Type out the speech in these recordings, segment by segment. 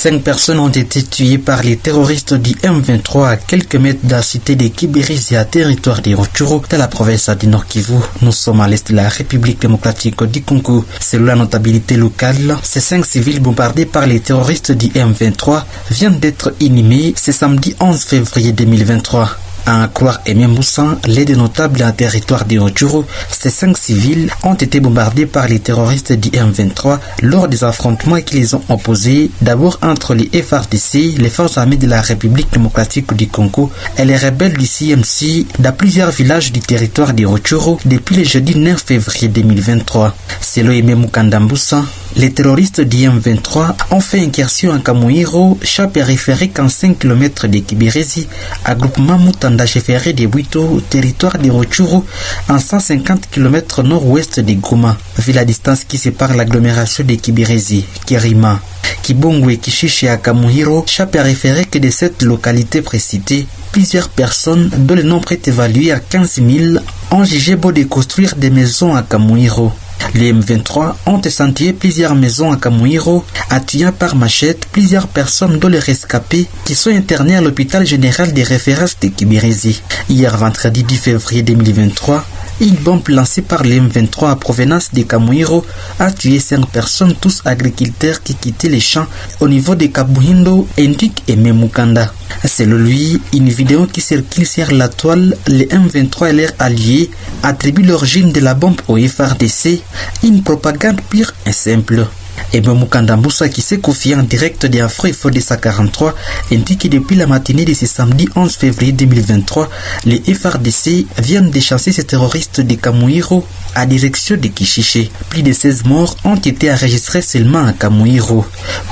5 personnes ont été tuées par les terroristes du M23 à quelques mètres de la cité de Kibirizi à territoire des Rutshuru de la province du Nord Kivu. Nous sommes à l'est de la République démocratique du Congo. Selon la notabilité locale, ces 5 civils bombardés par les terroristes du M23 viennent d'être inhumés ce samedi 11 février 2023. À en croire Aimé Moussa, l'aide notable à territoire de Rutshuru, ces 5 civils ont été bombardés par les terroristes du M23 lors des affrontements qui les ont opposés, d'abord entre les FARDC, les forces armées de la République démocratique du Congo, et les rebelles du CMC dans plusieurs villages du territoire de Rutshuru depuis le jeudi 9 février 2023. Selon Aimé Mukandambusa, les terroristes du M23 ont fait incursion à Kamuhiro, champ périphérique en 5 km de Kibirizi, à groupement Mutanda Chefferé de Bwito, territoire de Rutshuru, en 150 km nord-ouest de Goma, vu la distance qui sépare l'agglomération de Kibirizi, Kirima, Kibongwe, Kishishi à Kamuhiro, champ périphérique de cette localité précitée. Plusieurs personnes, dont le nombre est évalué à 15 000, ont jugé beau de construire des maisons à Kamuhiro. Les M23 ont incendié plusieurs maisons à Kamuhiro, tuant par machette plusieurs personnes dont les rescapés qui sont internés à l'hôpital général des références de Kibirizi. Hier vendredi 10 février 2023, une bombe lancée par les M23 à provenance de Kamuhiro a tué 5 personnes, tous agriculteurs qui quittaient les champs au niveau de Kabuhindo, indique Aimé Mukanda. Selon lui, une vidéo qui circule sur la toile, les M23 et leurs alliés attribuent l'origine de la bombe au FARDC, une propagande pure et simple. Et Mukandambusa, qui s'est confié en direct de Afro Info de sa 43, indique que depuis la matinée de ce samedi 11 février 2023, les FARDC viennent de chasser ces terroristes de Kamuhiro à direction de Kishishi. Plus de 16 morts ont été enregistrés seulement à Kamuhiro.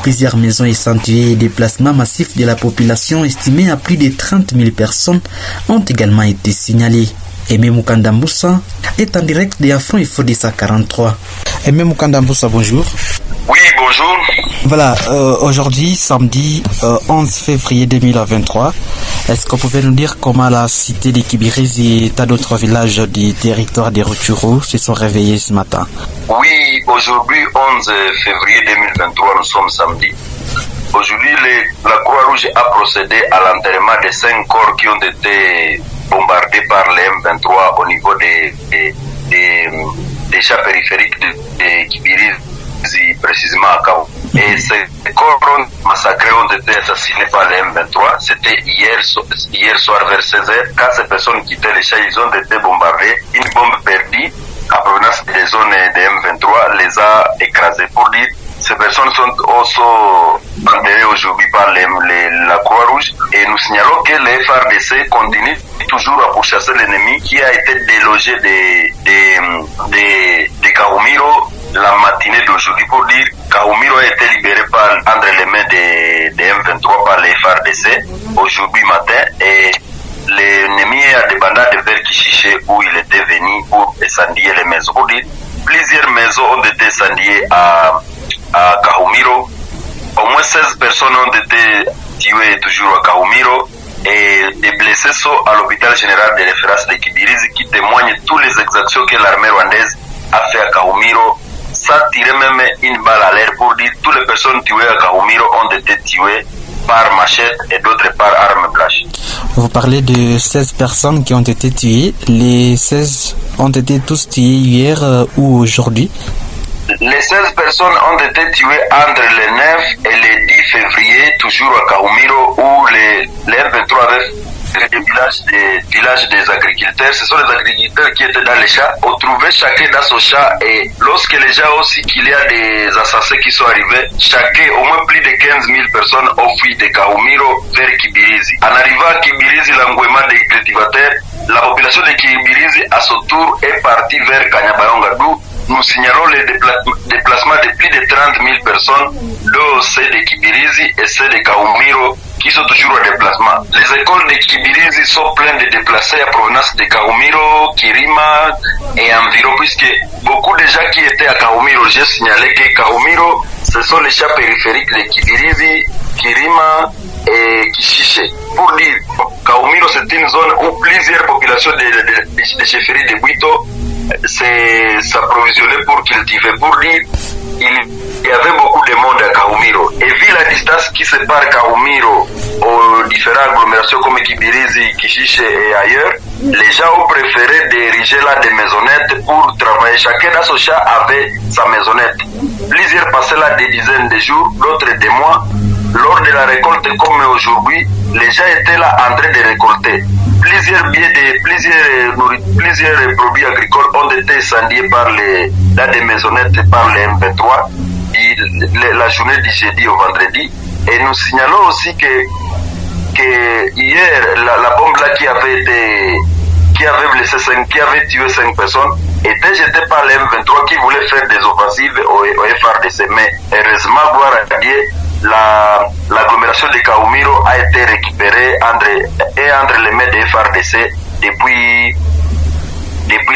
Plusieurs maisons incendiées et déplacements massifs de la population estimés à plus de 30 000 personnes ont également été signalés. Aimé Mukandambusa est en direct de Afro Info de sa 43. Aimé Mukandambusa, bonjour. Oui, bonjour. Voilà, aujourd'hui, samedi 11 février 2023, est-ce que vous pouvez nous dire comment la cité de Kibirizi et tant d'autres villages du territoire de Rutshuru se sont réveillés ce matin? Oui, aujourd'hui, 11 février 2023, nous sommes samedi. Aujourd'hui, la Croix-Rouge a procédé à l'enterrement de 5 corps qui ont été bombardés par les M23 au niveau des champs périphériques de Kibirizi, précisément à Kao. Et ces corps massacrés ont été assassinés par les M23. C'était hier soir vers 16h. Quand ces personnes quittaient les champs, ils ont été bombardés. Une bombe perdue à provenance des zones des M23 les a écrasés. Pour dire, ces personnes sont aussi enterrées aujourd'hui par la Croix-Rouge et nous signalons que les FARDC continuent toujours à pourchasser l'ennemi qui a été délogé de Kahumiro la matinée d'aujourd'hui. Pour dire, Kahumiro a été libéré entre les mains des M23 par les FARDC aujourd'hui matin et l'ennemi a débandé vers Kishishi où il était venu pour incendier les maisons. Pour dire, plusieurs maisons ont été incendiées à Kahumiro. Au moins 16 personnes ont été tuées toujours à Kahumiro et des blessés sont à l'hôpital général de référence de Kibirizi qui témoignent toutes les exactions que l'armée rwandaise a fait à Kahumiro sans tirer même une balle à l'air. Pour dire toutes les personnes tuées à Kahumiro ont été tuées par machette et d'autres par armes blanches. Vous parlez de 16 personnes qui ont été tuées. Les 16 ont été tous tués hier ou aujourd'hui? Les 16 personnes ont été tuées entre le 9 et le 10 février, toujours à Kahumiro, où les M23 avaient des villages des agriculteurs. Ce sont les agriculteurs qui étaient dans les champs, ont trouvé chacun dans son champ. Et lorsque les gens aussi qu'il y a des assassins qui sont arrivés, chacun, au moins plus de 15 000 personnes ont fui de Kahumiro vers Kibirizi. En arrivant à Kibirizi, l'engouement des cultivateurs, la population de Kibirizi à son tour est partie vers Kanyabayonga. Nous signalons les déplacements de plus de 30 000 personnes, dont ceux de Kibirizi et ceux de Kahumiro, qui sont toujours en déplacement. Les écoles de Kibirizi sont pleines de déplacés à provenance de Kahumiro, Kirima et environ, puisque beaucoup de gens qui étaient à Kahumiro, j'ai signalé que Kahumiro, ce sont les champs périphériques de Kibirizi, Kirima et Kishishi. Pour dire, Kahumiro, c'est une zone où plusieurs populations de chefferies de Bwito s'approvisionnaient pour cultiver. Pour dire, il y avait beaucoup de monde à Kahumiro. Et vu la distance qui sépare Kahumiro aux différentes agglomérations comme Kibirizi, Kishiche et ailleurs, les gens ont préféré d'ériger là des maisonnettes pour travailler. Chacun dans son champ avait sa maisonnette. Plusieurs passaient là des dizaines de jours, d'autres des mois. Lors de la récolte comme aujourd'hui, les gens étaient là en train de récolter. Plusieurs produits agricoles ont été incendiés dans des maisonnettes par les M23 la journée du jeudi au vendredi. Et nous signalons aussi que hier, la bombe là qui avait tué 5 personnes était jetée par les M23 qui voulaient faire des offensives au FARDC. Mais heureusement, gloire à Dieu, l'agglomération de Kahumiro a été récupérée entre les mains des FARDC depuis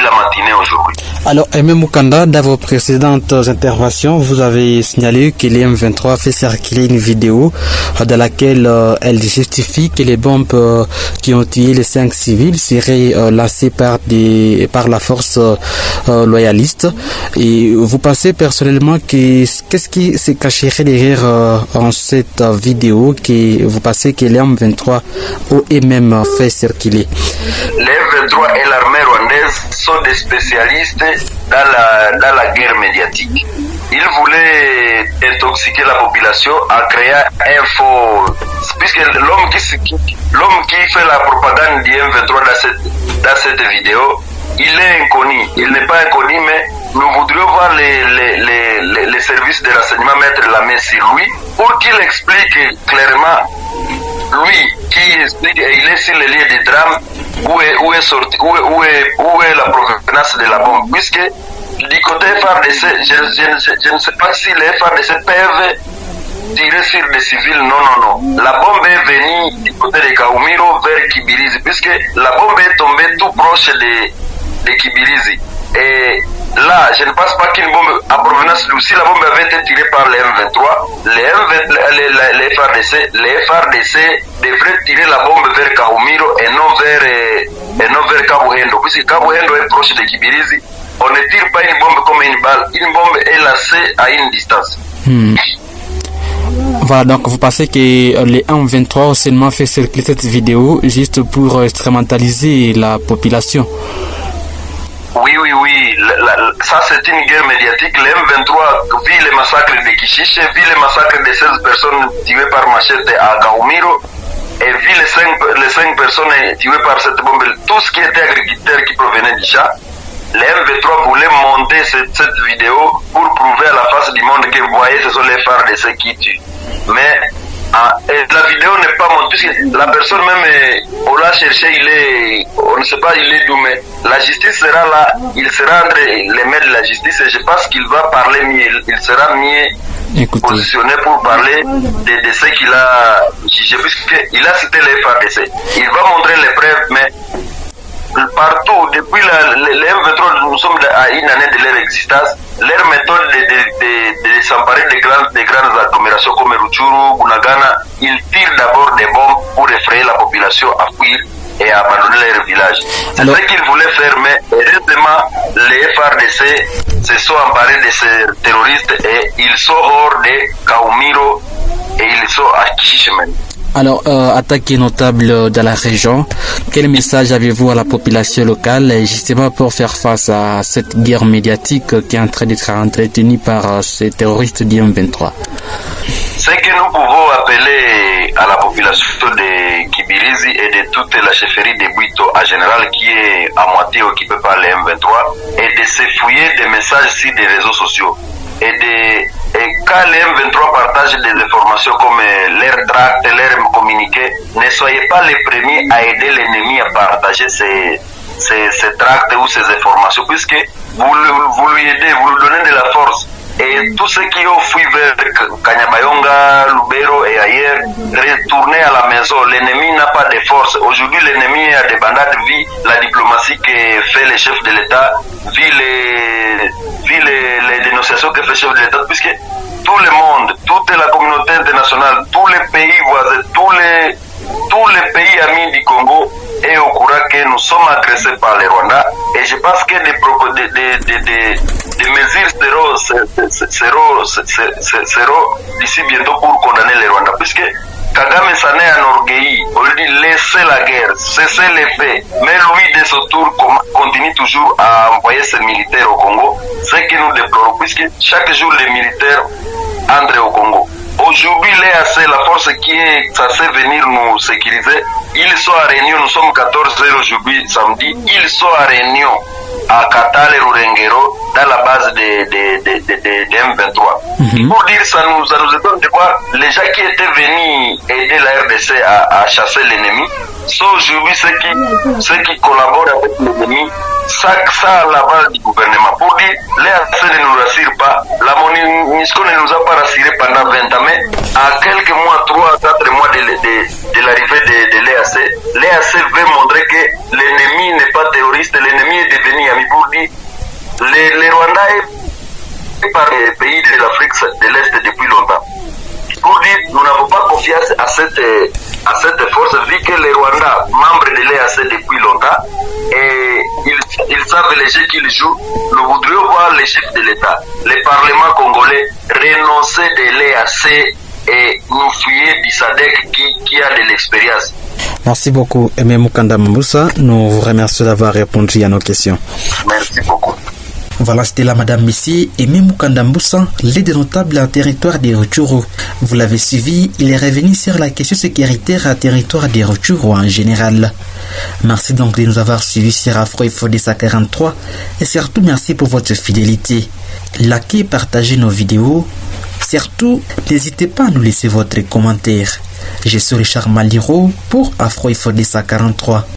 la matinée aujourd'hui. Alors, Aimé Moukanda, dans vos précédentes interventions, vous avez signalé que les M23 fait circuler une vidéo dans laquelle elle justifie que les bombes qui ont tué les 5 civils seraient lancées par la force loyaliste. Et vous pensez personnellement qu'est-ce qui se cacherait derrière en cette vidéo que vous pensez que les M23 ont eux-mêmes fait circuler? Les M23 et l'armée rwandaise sont des spécialistes dans la guerre médiatique. Ils voulaient intoxiquer la population en créant un faux... Puisque l'homme qui fait la propagande du M23 dans cette vidéo, il est inconnu. Il n'est pas inconnu, mais nous voudrions voir les services de renseignement mettre la main sur lui pour qu'il explique clairement, lui qui explique, et il est sur le lieu du drame, où est la provenance de la bombe, puisque du côté FARDC, je ne sais pas si les FARDC peuvent tirer sur des civils. Non. La bombe est venue du côté de Kahumiro vers Kibirizi, puisque la bombe est tombée tout proche de Kibirizi. Et là, je ne pense pas qu'une bombe à provenance d'où, si la bombe avait été tirée par les M23, les FARDC devraient tirer la bombe vers Kahumiro et non vers Kabuhendo, puisque Kabuhendo est proche de Kibirizi. On ne tire pas une bombe comme une balle, une bombe est lancée à une distance. Voilà, donc vous pensez que les M23 ont seulement fait circuler cette vidéo juste pour instrumentaliser la population? Oui. Ça, c'est une guerre médiatique. Les M23 vit le massacre de Kishiche, vit le massacre de 16 personnes tuées par machette à Kahumiro, et vit les 5 personnes tuées par cette bombe. Tout ce qui était agriculteur qui provenait du champ. Les M23 voulaient monter cette vidéo pour prouver à la face du monde que vous voyez, ce sont les FARDC qui tuent. Mais la vidéo n'est pas montée, puisque la personne même, on l'a cherché, on ne sait pas, il est d'où, mais la justice sera là, il sera entre les mains de la justice, et je pense qu'il va parler mieux, il sera mieux positionné pour parler de ce qu'il a jugé, puisqu'il a cité les FARDC. Il va montrer les preuves, mais partout, depuis les M23, nous sommes à une année de leur existence. Leur méthode de s'emparer des grandes agglomérations comme Rutshuru, Bunagana, ils tirent d'abord des bombes pour effrayer la population à fuir et à abandonner leur village. C'est ce qu'ils voulaient faire, mais heureusement, les FARDC se sont emparés de ces terroristes et ils sont hors de Kahumiro et ils sont à Kishimen. Alors, attaque notable dans la région, quel message avez-vous à la population locale justement pour faire face à cette guerre médiatique qui est en train d'être entretenue par ces terroristes du M23? Ce que nous pouvons appeler à la population de Kibirizi et de toute la chefferie de Bwito en général qui est à moitié occupée par les M23 est de se fouiller des messages sur des réseaux sociaux. Et quand les M23 partagent des informations comme leur tract, leur communiqué, ne soyez pas les premiers à aider l'ennemi à partager ces tracts ou ces informations, puisque vous lui aidez, vous lui donnez de la force. Et tous ceux qui ont fui vers Kanyabayonga, Lubero et ailleurs, retournez à la maison. L'ennemi n'a pas de force. Aujourd'hui, l'ennemi a des bandades, vit la diplomatie que fait le chef de l'État, vit les dénonciations que fait le chef de l'État, puisque tout le monde, toute la communauté internationale, tous les pays voisins, tous les pays amis du Congo est au courant que nous sommes agressés par les Rwandais. Et je pense que des mesures seront d'ici bientôt pour condamner le Rwanda, puisque Kagame s'en est enorgueilli. On lui dit laissez la guerre, cessez les faits. Mais lui, de son tour, continue toujours à envoyer ses militaires au Congo. Ce que nous déplorons, puisque chaque jour les militaires entrent au Congo. Aujourd'hui, l'EAC, la force qui est censée venir nous sécuriser, ils sont à Réunion, nous sommes 14h aujourd'hui, samedi, ils sont à Réunion, à Katale, Rurengero, dans la base de M23. Pour dire ça, nous étonne de voir les gens qui étaient venus aider la RDC à chasser l'ennemi, sont aujourd'hui ceux qui collaborent avec l'ennemi, ça à la base du gouvernement. Pour dire, l'EAC ne nous rassure pas, la MONUSCO ne nous a pas rassuré pendant 20 ans, mais à quelques mois, 3-4 mois de l'arrivée de l'EAC, l'EAC veut montrer que l'ennemi n'est pas terroriste, l'ennemi est devenu ami. Pour dire, le Rwanda est par les pays de l'Afrique de l'Est depuis longtemps. Pour dire, nous n'avons pas confiance à cette force, vu que les Rwandais, membres de l'EAC depuis longtemps, et ils savent les jeux qu'ils jouent. Nous voudrions voir les chefs de l'État, le Parlement congolais, renoncer de l'EAC et nous fuyer Bissadek qui a de l'expérience. Merci beaucoup, Aimé Mukanda Mamboussa. Nous vous remercions d'avoir répondu à nos questions. Merci beaucoup. Voilà, c'était là Madame Messi et Mukanda Mamboussa, l'aide notable en territoire des Rutshuru. Vous l'avez suivi, il est revenu sur la question sécuritaire à territoire des Rutshuru en général. Merci donc de nous avoir suivis sur Afro Info 43 et surtout merci pour votre fidélité. Likez et partagez nos vidéos. Surtout, n'hésitez pas à nous laisser votre commentaire. Je suis Richard Maliro pour Afro Info 43.